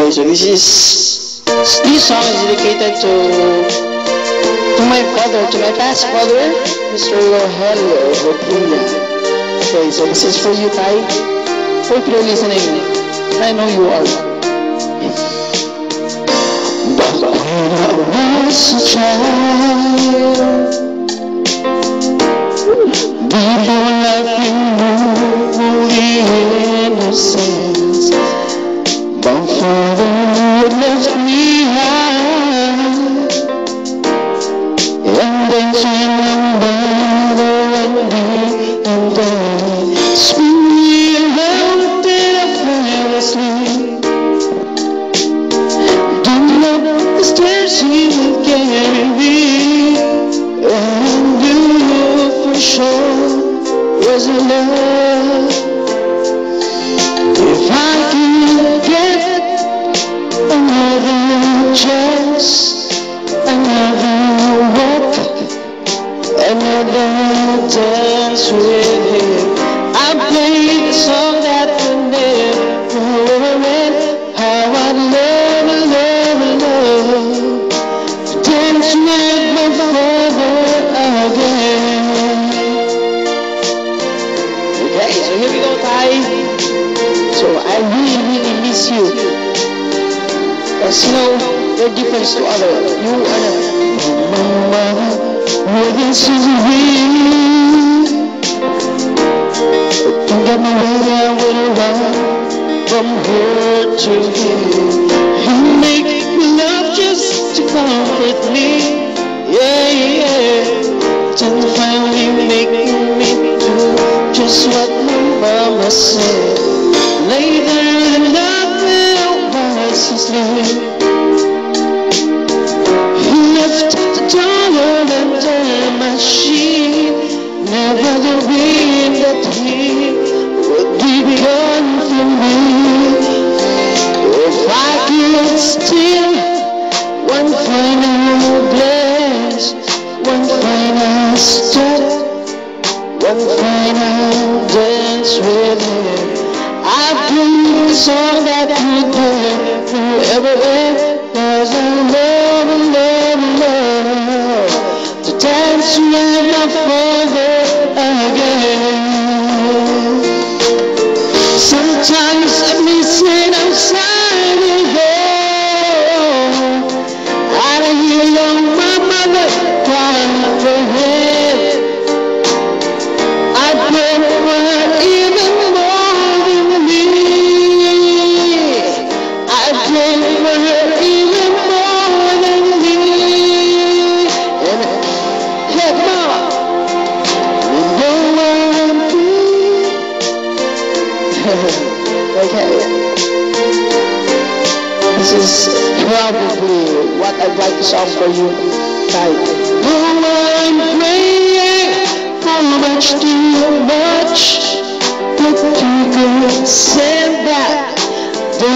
Okay, so this song is dedicated to my father, to my past father, Mr. Rogelio Rodriguez. Okay, so this is for you, Ty. Hope you're listening. I know you are. But when I was a child, before nothing knew the innocence, my father left me high, and then came my mother and deep and died. Sweet love that I fell asleep. Don't know the stairs he would carry me, and you know for sure was a love. If I could get another chance, another walk, another dance with him, I played the song that would never end. How I love, love, love to dance with my father again. Okay, so here we go, Ty. So I really, really miss you. Because you know, you're different to others. You are not. Mama, wouldn't see me. Don't get me ready, I will run from her to him. You make love just to comfort me. Yeah, yeah. Till finally making me do just what my mama said. Later in love was asleep. He left the dollar under my sheet. Never knowing that he would be gone from me. If I could steal one final glance, one final step, one final dance with him, I'd do a song that would forever end. Cause I love, love, love to dance with my father again. Sometimes I miss it outside the door, and I hear my mother crying for him. I pray for her even more than me. I pray for her even more than me. And hey, Mama, you know where I'm being. Okay. This is probably what I'd like to song for you, Ty. Oh, I'm praying for much too much, but you could send back the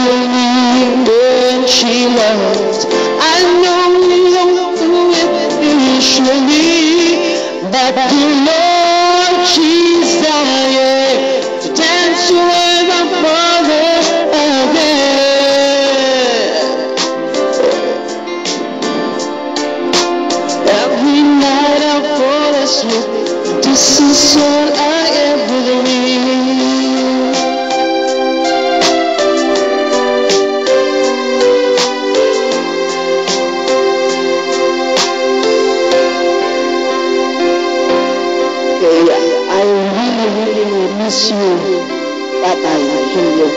when she loved. I know you don't do it usually, but you know she's dying to dance with my father again. Every night I fall asleep. This is all I ever need. Okay, I really, really miss you, Papa. I hear you.